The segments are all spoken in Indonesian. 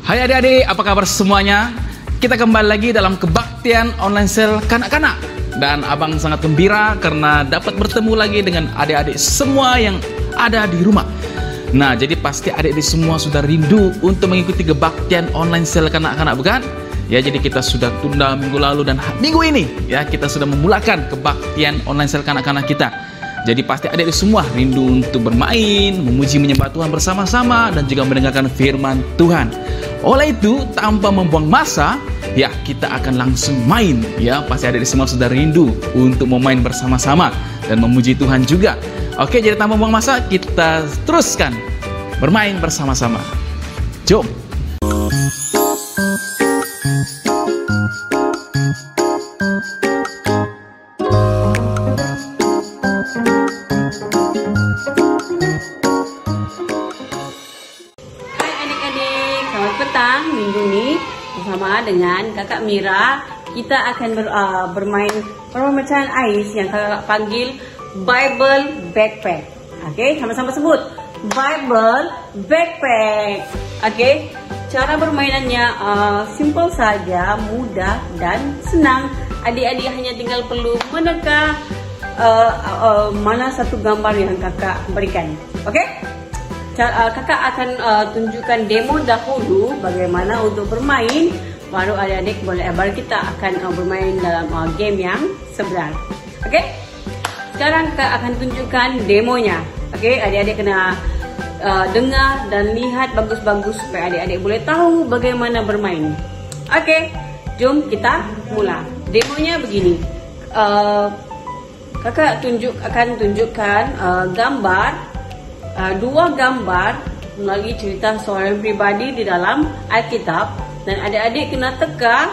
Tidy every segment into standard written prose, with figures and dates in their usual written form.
Hai adik-adik, apa kabar semuanya? Kita kembali lagi dalam kebaktian online sale kanak-kanak. Dan abang sangat gembira karena dapat bertemu lagi dengan adik-adik semua yang ada di rumah. Nah, jadi pasti adik-adik semua sudah rindu untuk mengikuti kebaktian online sale kanak-kanak, bukan? Ya, jadi kita sudah tunda minggu lalu dan minggu ini ya kita sudah memulakan kebaktian online sale kanak-kanak kita. Jadi pasti adik-adik semua rindu untuk bermain, memuji menyembah Tuhan bersama-sama dan juga mendengarkan firman Tuhan. Oleh itu, tanpa membuang masa, ya kita akan langsung main. Ya, pasti adik-adik semua sudah rindu untuk memain bersama-sama dan memuji Tuhan juga. Oke, jadi tanpa membuang masa, kita teruskan bermain bersama-sama. Jom. Selamat petang, minggu ini bersama dengan kakak Mira kita akan bermain permainan ais yang kakak panggil Bible Backpack. Oke, sama-sama sebut Bible Backpack. Oke, cara bermainannya simple saja, mudah dan senang. Adik-adik hanya tinggal perlu meneka mana satu gambar yang kakak berikan. Oke? Kakak akan tunjukkan demo dahulu bagaimana untuk bermain, baru adik-adik baru kita akan bermain dalam game yang sebenar. Oke? Sekarang kakak akan tunjukkan demonya. Oke, adik-adik kena dengar dan lihat bagus-bagus supaya adik-adik boleh tahu bagaimana bermain. Oke, jom kita mulai. Demonya begini. Kakak akan tunjukkan gambar. Dua gambar melalui cerita seorang pribadi di dalam Alkitab, dan adik-adik kena teka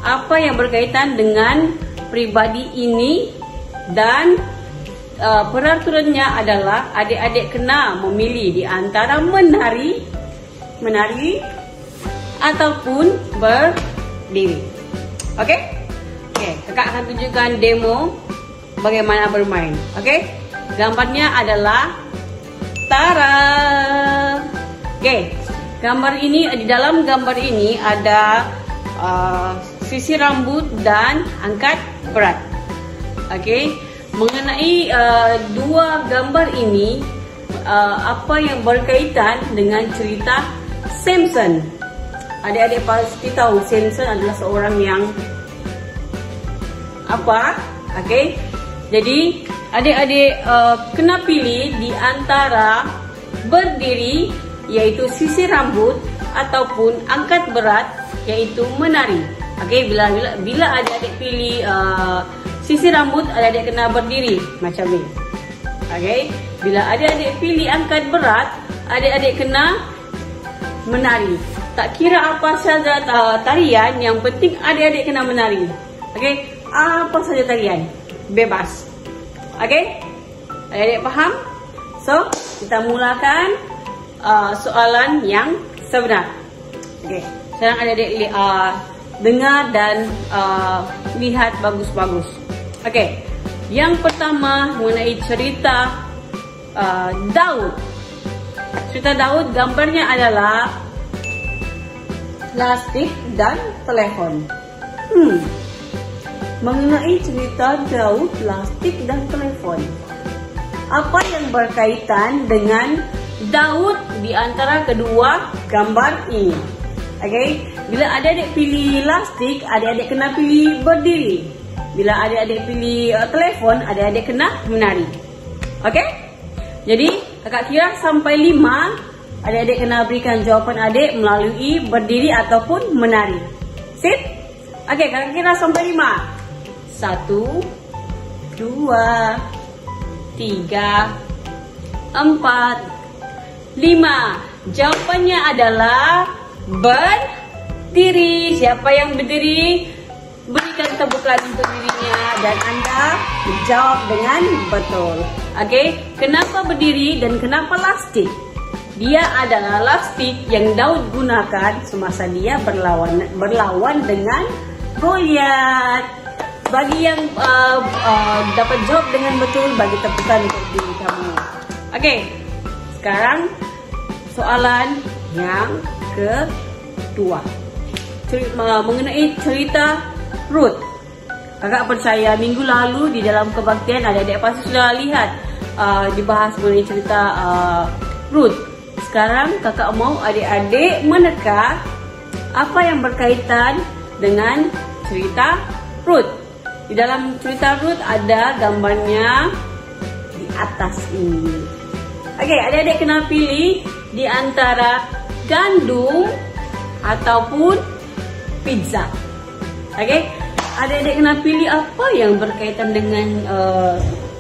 apa yang berkaitan dengan pribadi ini, dan peraturannya adalah adik-adik kena memilih di antara menari ataupun berdiri. Oke? Oke, kakak akan tunjukkan demo bagaimana bermain. Oke? Gambarnya adalah Tara. Oke, gambar ini, di dalam gambar ini ada sisir rambut dan angkat berat. Oke, mengenai dua gambar ini, apa yang berkaitan dengan cerita Samson. Adik-adik pasti tahu Samson adalah seorang yang apa? Oke, jadi adik-adik kena pilih di antara berdiri, yaitu sisir rambut, ataupun angkat berat, yaitu menari. Oke, bila adik-adik pilih sisir rambut, adik-adik kena berdiri macam ni. Okey, bila adik-adik pilih angkat berat, adik-adik kena menari. Tak kira apa saja tarian, yang penting adik-adik kena menari. Okey, apa saja tarian, bebas. Okey, adik-adik faham? So, kita mulakan soalan yang sebenar. Okey, sekarang adik-adik dengar dan lihat bagus-bagus. Okey, yang pertama mengenai cerita Daud. Cerita Daud, gambarnya adalah plastik dan telepon. Mengenai cerita Daud, plastik dan telepon, apa yang berkaitan dengan Daud di antara kedua gambar ini? Okey, bila adik-adik pilih plastik, adik-adik kena pilih berdiri. Bila adik-adik pilih telefon, adik-adik kena menari. Okey? Jadi, kakak kira sampai 5, adik-adik kena berikan jawapan adik melalui berdiri ataupun menari. Sip? Okey, kakak kira sampai 5. 1, 2, 3, 4, 5. Jawapannya adalah berdiri. Siapa yang berdiri? Berikan tepukan untuk dirinya dan anda menjawab dengan betul. Okey, kenapa berdiri dan kenapa plastik? Dia adalah plastik yang Daud gunakan semasa dia berlawan dengan Goliat. Bagi yang dapat jawab dengan betul, bagi tepukan untuk diri kamu. Okey, sekarang soalan yang kedua, mengenai cerita Ruth. Kakak percaya minggu lalu di dalam kebaktian adik-adik pasti sudah lihat dibahas mengenai cerita Ruth. Sekarang kakak mau adik-adik meneka apa yang berkaitan dengan cerita Ruth. Di dalam cerita Ruth ada gambarnya di atas ini. Okey, adik-adik kena pilih di antara gandum ataupun pizza. Okey, adik-adik kena pilih apa yang berkaitan dengan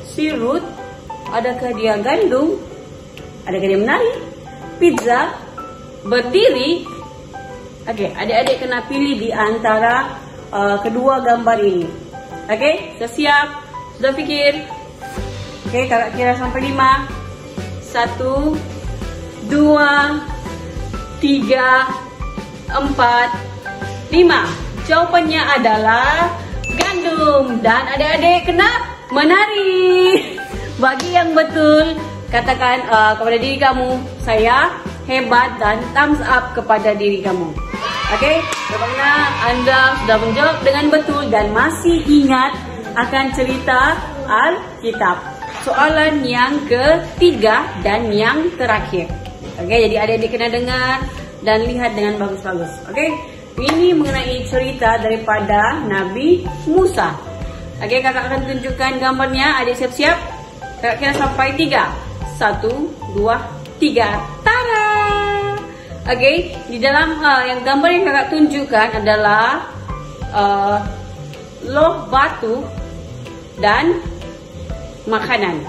si Ruth. Adakah dia gandum? Adakah dia menari? Pizza? Berdiri? Okey, adik-adik kena pilih di antara kedua gambar ini. Okey, sudah siap? Sudah fikir? Okey, kakak kira sampai 5. 1, 2, 3, 4, 5. Jawapannya adalah gandum. Dan adik-adik kena menari. Bagi yang betul, katakan kepada diri kamu, saya hebat, dan thumbs up kepada diri kamu. Okey, bagaimana anda sudah menjawab dengan betul dan masih ingat akan cerita Alkitab. Soalan yang ketiga dan yang terakhir. Okey, jadi adik-adik kena dengar dan lihat dengan bagus-bagus. Okey, ini mengenai cerita daripada Nabi Musa. Okey, kakak akan tunjukkan gambarnya. Adik siap-siap. Kakak kira sampai 3. 1, 2, 3. Tada! Okey, di dalam yang gambar yang kakak tunjukkan adalah loh batu dan makanan.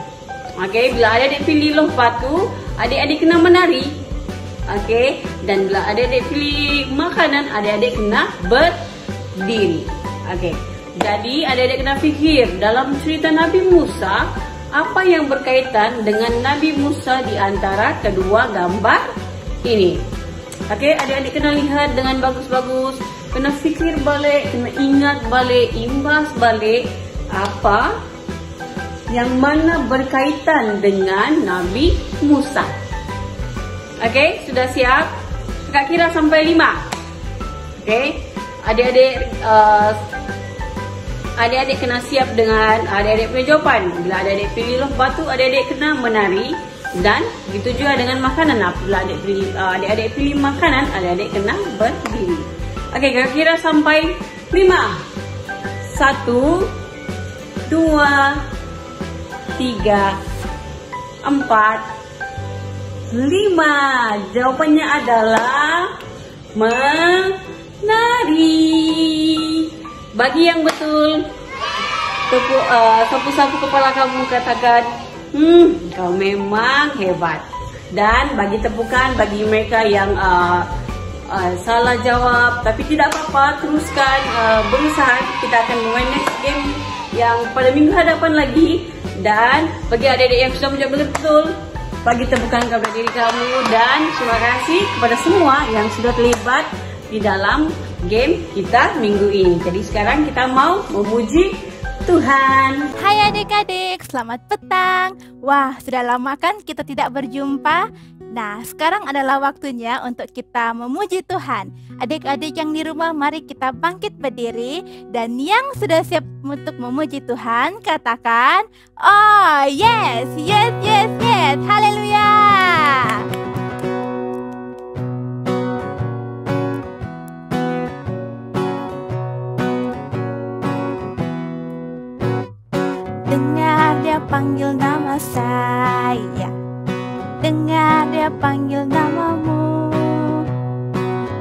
Okey, bila adik-adik pilih loh batu, adik-adik kena menari. Okey, dan bila adik-adik pilih makanan, adik-adik kena berdiri. Okey, jadi adik-adik kena fikir dalam cerita Nabi Musa, apa yang berkaitan dengan Nabi Musa di antara kedua gambar ini. Okey, adik-adik kena lihat dengan bagus-bagus, kena fikir balik, kena ingat balik, imbas balik apa yang mana berkaitan dengan Nabi Musa. Okey, sudah siap? Kakak kira sampai 5. Okey, adik-adik kena siap dengan adik-adik punya jawapan. Bila adik-adik pilih loh batu, adik-adik kena menari. Dan begitu juga dengan makanan. Bila adik-adik pilih makanan, adik-adik kena berdiri. Okey, kakak kira sampai 5. 1, 2, 3, 4, 5. Jawapannya adalah menari. Bagi yang betul, sapu-sapu kepala kamu, katakan, kau memang hebat. Dan bagi tepukan bagi mereka yang salah jawab, tapi tidak apa-apa, teruskan berusaha. Kita akan main next game yang pada minggu hadapan lagi. Dan bagi adik-adik yang sudah menjawab betul, bagi tepukan kepada diri kamu. Dan terima kasih kepada semua yang sudah terlibat di dalam game kita minggu ini. Jadi sekarang kita mau memuji Tuhan. Hai adik-adik, selamat petang. Wah, sudah lama kan kita tidak berjumpa. Nah, sekarang adalah waktunya untuk kita memuji Tuhan. Adik-adik yang di rumah, mari kita bangkit berdiri. Dan yang sudah siap untuk memuji Tuhan, katakan, oh yes, yes, yes, yes, haleluya. Dengar dia panggil nama saya, dengar dia panggil namamu,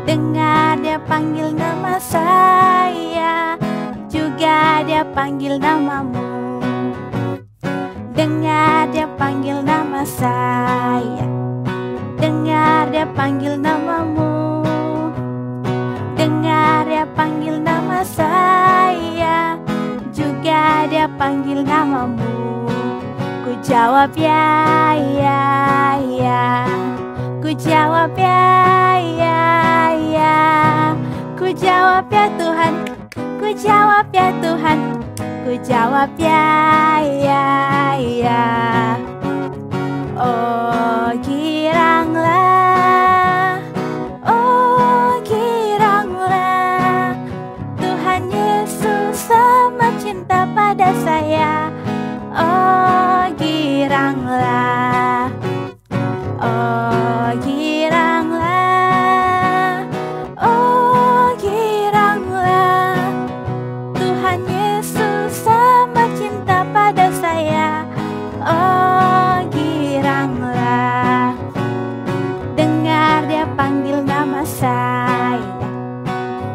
dengar dia panggil nama saya, juga dia panggil namamu. Dengar dia panggil nama saya, dengar dia panggil namamu, dengar dia panggil nama saya, juga dia panggil namamu. Ku jawab ya, ya, ya. Ku jawab ya, ya, ya. Ku jawab ya Tuhan, ku jawab ya Tuhan, ku jawab ya, ya, ya. Oh giranglah, oh giranglah, Tuhan Yesus sama cinta pada saya. Oh giranglah, oh giranglah, oh giranglah, Tuhan Yesus sama cinta pada saya. Oh giranglah, dengar dia panggil nama saya,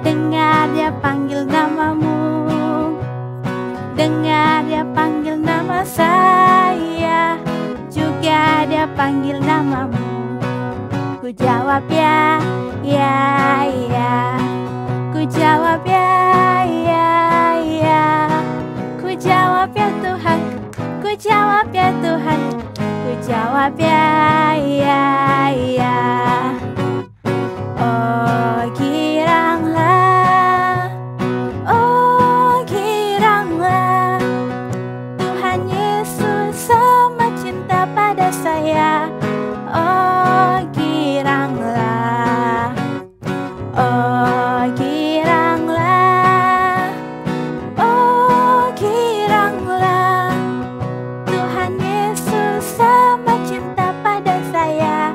dengar dia panggil namamu, dengar dia panggil nama saya, juga dia panggil namamu. Ku jawab ya, ya, ya. Ku jawab ya, ya, ya. Ku jawab ya Tuhan, ku jawab ya Tuhan, ku jawab ya, ya, ya. Oh giranglah, oh giranglah, Tuhan Yesus sama cinta pada saya. Oh giranglah, oh giranglah, oh giranglah, Tuhan Yesus sama cinta pada saya.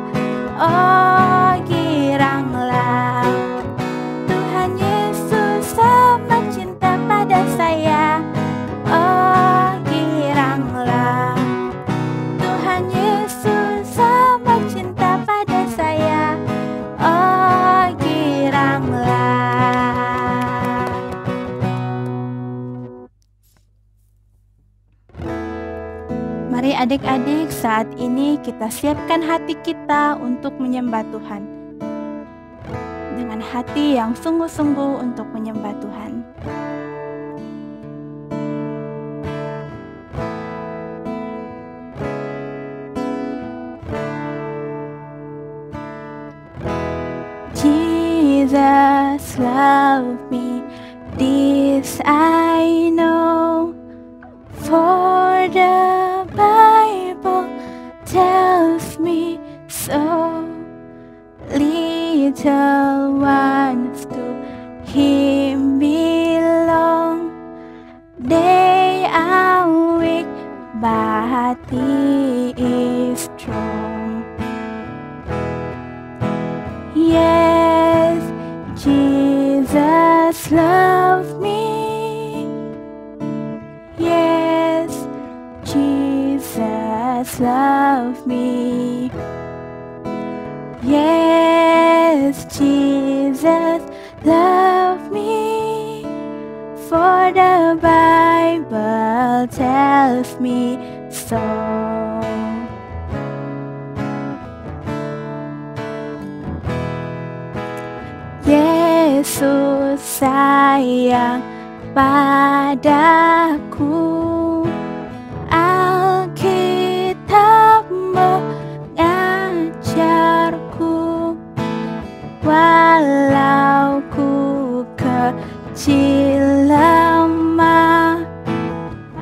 Oh giranglah, Tuhan Yesus sama cinta pada saya. Oh giranglah, Tuhan Yesus sama cinta pada saya. Oh giranglah. Mari adik-adik, saat ini kita siapkan hati kita untuk menyembah Tuhan, dengan hati yang sungguh-sungguh untuk menyembah Tuhan. Jesus loved me, this I know, for the Bible tells me so. Little ones to Him belong, they are weak, but He is strong. Yes, Jesus loved me. Yes, Jesus loved me. Yes, Jesus loved me. For the Bible Bible tells me so. Yesus sayang padaku, Alkitab mengajarku, walau ku kecil lemah,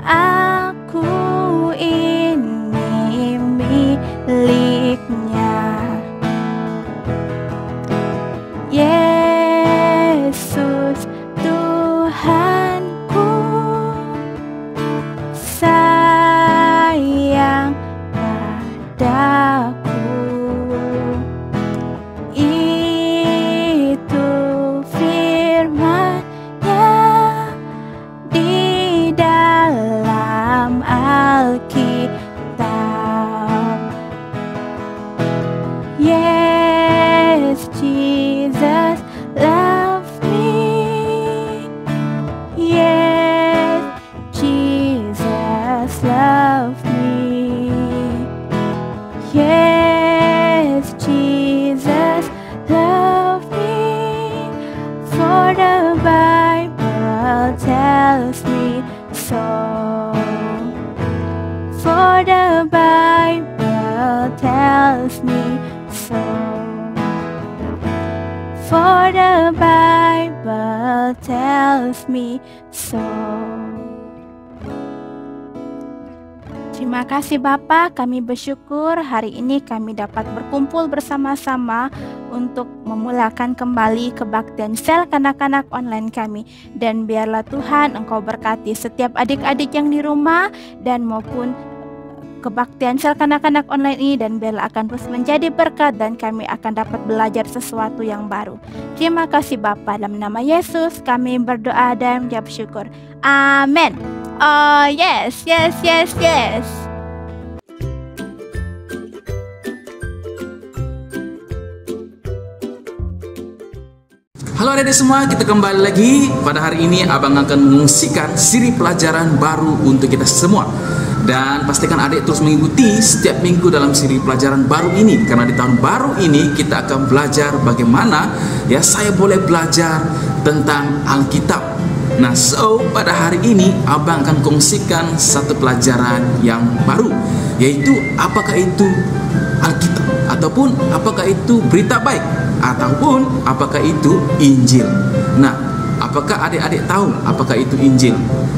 aku ini miliknya. Yesus Tuhanku sayang padaku, itu firman-Nya di dalam Alkitab. Yes, Jesus love me. Yes, Jesus love me. Yes, Jesus love me. For the Bible tells me so. For the Bible tells me so. For the Bible tells me so. Terima kasih Bapak, kami bersyukur hari ini kami dapat berkumpul bersama-sama untuk memulakan kembali kebaktian sel kanak-kanak online kami. Dan biarlah Tuhan Engkau berkati setiap adik-adik yang di rumah dan maupun kebaktian sel kanak-kanak online ini, dan biarlah akan terus menjadi berkat dan kami akan dapat belajar sesuatu yang baru. Terima kasih Bapa, dalam nama Yesus kami berdoa dan menjawab syukur. Amin. Oh yes, yes, yes, yes. Halo adik-adik semua, kita kembali lagi. Pada hari ini Abang akan mengungsikan siri pelajaran baru untuk kita semua. Dan pastikan adik terus mengikuti setiap minggu dalam siri pelajaran baru ini, karena di tahun baru ini kita akan belajar bagaimana ya saya boleh belajar tentang Alkitab. Nah, pada hari ini Abang akan kongsikan satu pelajaran yang baru, yaitu apakah itu Alkitab, ataupun apakah itu berita baik, ataupun apakah itu Injil. Nah, apakah adik-adik tahu apakah itu Injil?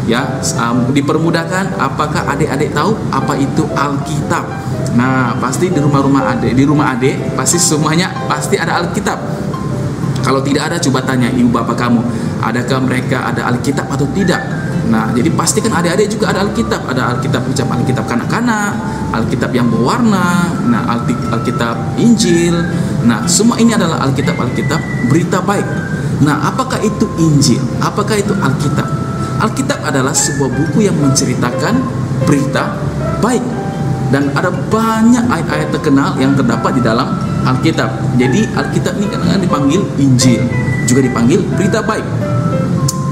Ya, dipermudahkan, apakah adik-adik tahu apa itu Alkitab? Nah, pasti di rumah adik pasti semuanya pasti ada Alkitab. Kalau tidak ada, coba tanya ibu bapak kamu, adakah mereka ada Alkitab atau tidak? Nah, jadi pastikan adik-adik juga ada Alkitab. Ada Alkitab ucapan Alkitab kanak-kanak, Alkitab yang berwarna, nah Alkitab Injil. Nah, semua ini adalah Alkitab berita baik. Nah, apakah itu Injil? Apakah itu Alkitab? Alkitab adalah sebuah buku yang menceritakan berita baik. Dan ada banyak ayat-ayat terkenal yang terdapat di dalam Alkitab. Jadi Alkitab ini kadang-kadang dipanggil Injil, juga dipanggil berita baik.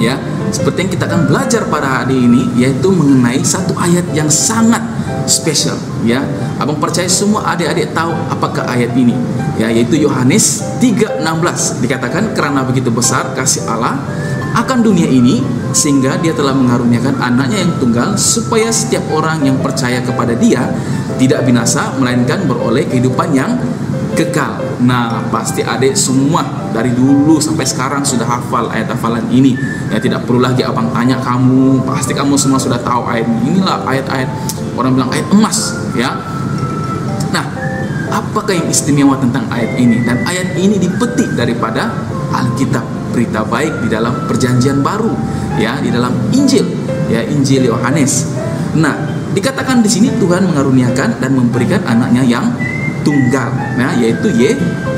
Ya, seperti yang kita akan belajar pada hari ini, yaitu mengenai satu ayat yang sangat spesial. Ya, Abang percaya semua adik-adik tahu apakah ayat ini. Ya, yaitu Yohanes 3:16 dikatakan, karena begitu besar kasih Allah akan dunia ini, sehingga Dia telah mengaruniakan anaknya yang tunggal, supaya setiap orang yang percaya kepada Dia tidak binasa, melainkan beroleh kehidupan yang kekal. Nah, pasti adik semua dari dulu sampai sekarang sudah hafal ayat hafalan ini. Ya, tidak perlu lagi abang tanya kamu, pasti kamu semua sudah tahu ayat ini. Inilah ayat-ayat, orang bilang ayat emas, ya. Nah, apakah yang istimewa tentang ayat ini? Dan ayat ini dipetik daripada Alkitab berita baik di dalam Perjanjian Baru, ya, di dalam Injil, ya, Injil Yohanes. Nah, dikatakan di sini Tuhan mengaruniakan dan memberikan anaknya yang tunggal, nah, yaitu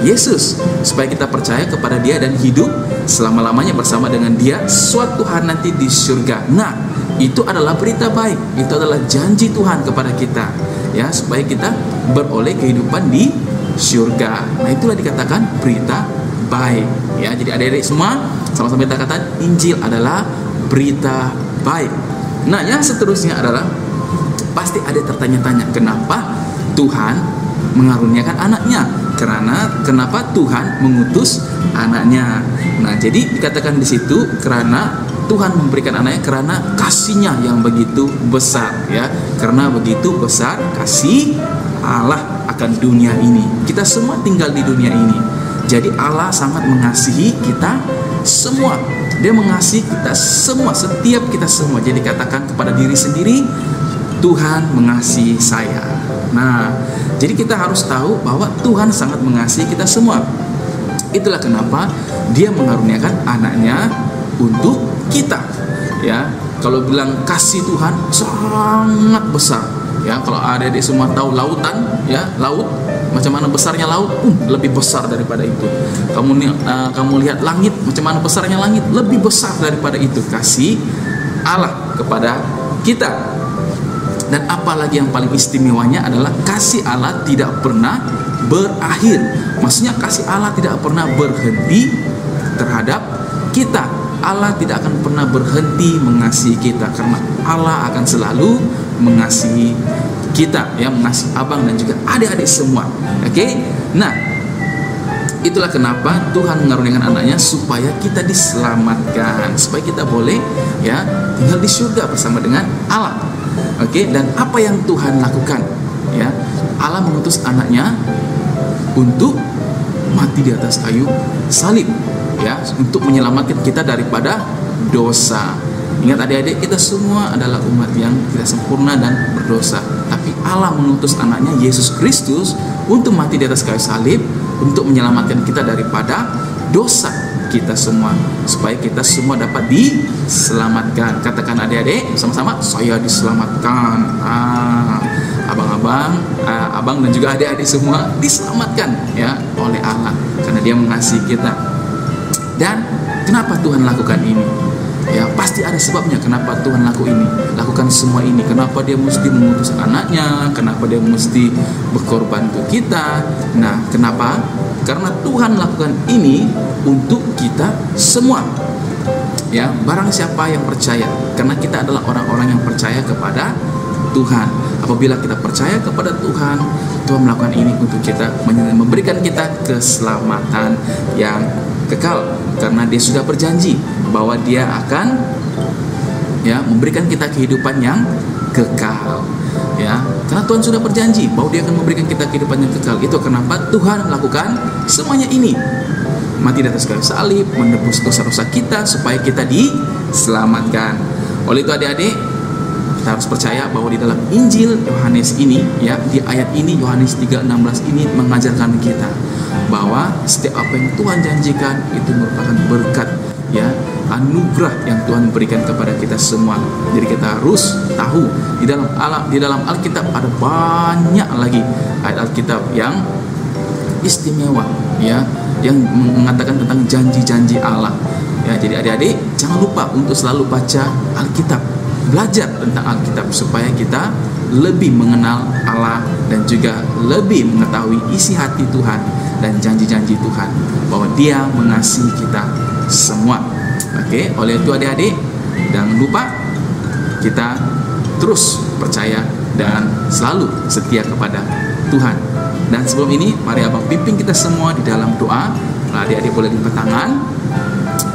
Yesus, supaya kita percaya kepada Dia dan hidup selama-lamanya bersama dengan Dia suatu hari nanti di surga. Nah, itu adalah berita baik, itu adalah janji Tuhan kepada kita, ya, supaya kita beroleh kehidupan di surga. Nah, itulah dikatakan berita baik, ya. Jadi adik-adik semua sama-sama kita katakan Injil adalah berita baik. Nah, yang seterusnya adalah pasti ada tertanya-tanya, kenapa Tuhan mengaruniakan anaknya? Kenapa Tuhan mengutus anaknya? Nah, jadi dikatakan di situ karena Tuhan memberikan anaknya karena kasihnya yang begitu besar, ya. Karena begitu besar kasih Allah akan dunia ini. Kita semua tinggal di dunia ini. Jadi Allah sangat mengasihi kita semua. Dia mengasihi kita semua, setiap kita semua. Jadi katakan kepada diri sendiri, Tuhan mengasihi saya. Nah, jadi kita harus tahu bahwa Tuhan sangat mengasihi kita semua. Itulah kenapa Dia mengaruniakan anaknya untuk kita. Ya, kalau bilang kasih Tuhan sangat besar. Ya, kalau adik-adik semua tahu lautan, ya, laut, macam mana besarnya laut, lebih besar daripada itu. Kamu lihat langit, macam mana besarnya langit, lebih besar daripada itu kasih Allah kepada kita. Dan apalagi yang paling istimewanya adalah kasih Allah tidak pernah berakhir. Maksudnya kasih Allah tidak pernah berhenti terhadap kita. Allah tidak akan pernah berhenti mengasihi kita karena Allah akan selalu mengasihi kita, ya, mengasihi abang dan juga adik-adik semua. Oke? Nah, itulah kenapa Tuhan mengaruniakan anaknya supaya kita diselamatkan, supaya kita boleh, ya, tinggal di surga bersama dengan Allah. Oke? Dan apa yang Tuhan lakukan? Ya, Allah mengutus anaknya untuk mati di atas kayu salib, ya, untuk menyelamatkan kita daripada dosa. Ingat adik-adik, kita semua adalah umat yang tidak sempurna dan berdosa. Tapi Allah mengutus anaknya Yesus Kristus untuk mati di atas kayu salib, untuk menyelamatkan kita daripada dosa kita semua, supaya kita semua dapat diselamatkan. Katakan adik-adik sama-sama, saya diselamatkan. Abang-abang, abang dan juga adik-adik semua diselamatkan, ya, oleh Allah karena Dia mengasihi kita. Dan kenapa Tuhan lakukan ini? Ya, pasti ada sebabnya kenapa Tuhan lakukan semua ini. Kenapa Dia mesti mengutus anaknya? Kenapa Dia mesti berkorban untuk kita? Nah, kenapa? Karena Tuhan lakukan ini untuk kita semua. Ya, barang siapa yang percaya, karena kita adalah orang-orang yang percaya kepada Tuhan. Apabila kita percaya kepada Tuhan, Tuhan melakukan ini untuk kita, memberikan kita keselamatan yang kekal, karena Dia sudah berjanji bahwa Dia akan, ya, memberikan kita kehidupan yang kekal, ya, karena Tuhan sudah berjanji bahwa Dia akan memberikan kita kehidupan yang kekal. Itu kenapa Tuhan melakukan semuanya ini, mati di atas kayu salib, menebus dosa-dosa kita supaya kita diselamatkan. Oleh itu adik-adik, kita harus percaya bahwa di dalam Injil Yohanes ini, ya, di ayat ini, Yohanes 3:16 ini mengajarkan kita bahwa setiap apa yang Tuhan janjikan itu merupakan berkat, ya, anugerah yang Tuhan berikan kepada kita semua. Jadi kita harus tahu di dalam Alkitab ada banyak lagi ayat Alkitab yang istimewa, ya, yang mengatakan tentang janji-janji Allah. Ya, jadi adik-adik jangan lupa untuk selalu baca Alkitab, belajar tentang Alkitab supaya kita lebih mengenal Allah dan juga lebih mengetahui isi hati Tuhan dan janji-janji Tuhan bahwa Dia mengasihi kita semua. Oke, oleh itu adik-adik jangan lupa kita terus percaya dan selalu setia kepada Tuhan. Dan sebelum ini, mari abang pimpin kita semua di dalam doa. Adik-adik boleh lipat tangan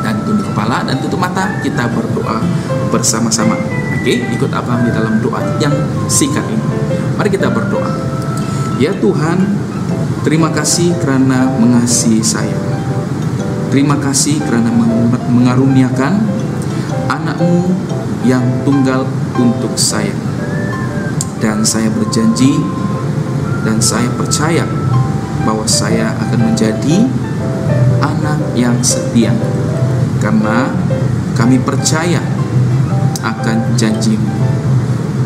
dan tunduk kepala dan tutup mata. Kita berdoa bersama-sama. Oke, ikut abang di dalam doa yang singkat ini. Mari kita berdoa. Ya Tuhan, terima kasih karena mengasihi saya. Terima kasih karena mengaruniakan anak-Mu yang tunggal untuk saya. Dan saya berjanji dan saya percaya bahwa saya akan menjadi anak yang setia karena kami percaya akan janji-Mu.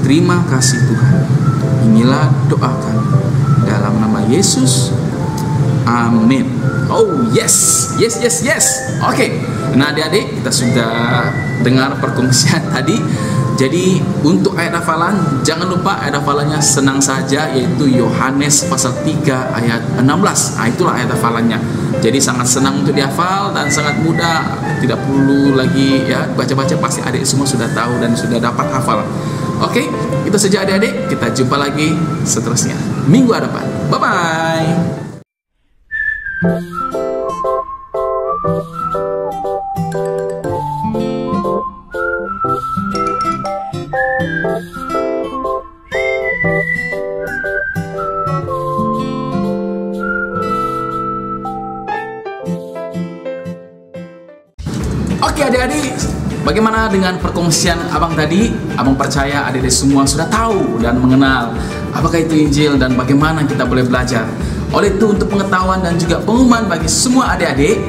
Terima kasih Tuhan. Inilah doa kami dalam nama Yesus. Amin. Oh yes, yes, yes, yes. Oke. Nah adik-adik, kita sudah dengar perkongsian tadi. Jadi untuk ayat hafalan, jangan lupa ayat hafalannya senang saja, yaitu Yohanes pasal 3 ayat 16. Nah itulah ayat hafalannya. Jadi sangat senang untuk dihafal dan sangat mudah, tidak perlu lagi ya baca-baca, pasti adik semua sudah tahu dan sudah dapat hafal. Oke, itu saja adik-adik, kita jumpa lagi seterusnya minggu hadapan. Bye bye. Oke adik-adik, bagaimana dengan perkongsian abang tadi? Abang percaya adik-adik semua sudah tahu dan mengenal apakah itu Injil dan bagaimana kita boleh belajar. Oleh itu, untuk pengetahuan dan juga pengumuman bagi semua adik-adik,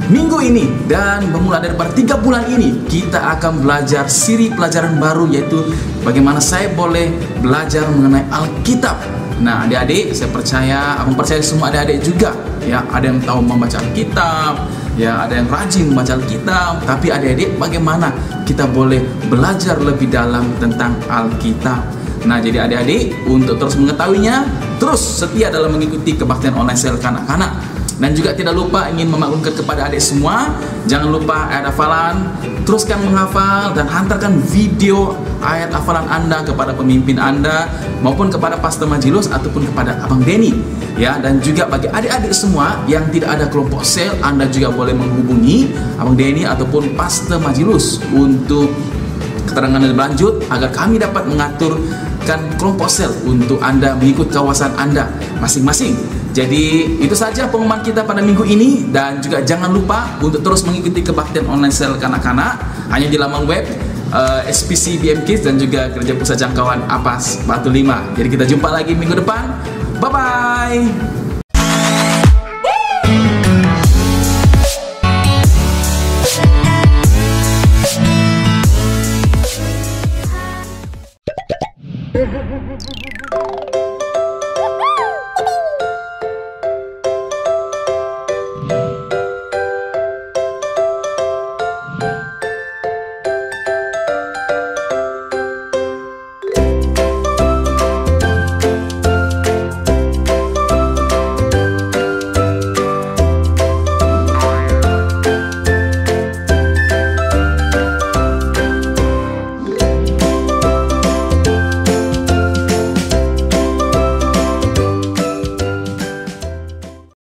minggu ini dan bermula daripada 3 bulan ini, kita akan belajar siri pelajaran baru, yaitu bagaimana saya boleh belajar mengenai Alkitab. Nah adik-adik, saya percaya, abang percaya semua adik-adik juga ya, ada yang tahu membaca Alkitab, ya ada yang rajin membaca Alkitab, tapi adik-adik bagaimana kita boleh belajar lebih dalam tentang Alkitab. Nah jadi adik-adik, untuk terus mengetahuinya, terus setia dalam mengikuti kebaktian online sel kanak-kanak. Dan juga tidak lupa ingin memaklumkan kepada adik semua, jangan lupa ayat hafalan, teruskan menghafal dan hantarkan video ayat hafalan Anda kepada pemimpin Anda maupun kepada Pastor Majilus ataupun kepada Abang Denny. Ya, dan juga bagi adik-adik semua yang tidak ada kelompok sel, Anda juga boleh menghubungi Abang Denny ataupun Pastor Majilus untuk keterangan lebih lanjut agar kami dapat mengaturkan kelompok sel untuk Anda mengikut kawasan Anda masing-masing. Jadi itu saja pengumuman kita pada minggu ini, dan juga jangan lupa untuk terus mengikuti kebaktian online sel kanak-kanak hanya di laman web SPC BM Kids dan juga Gereja Pusat Jangkauan Apas Batu 5. Jadi kita jumpa lagi minggu depan. Bye bye.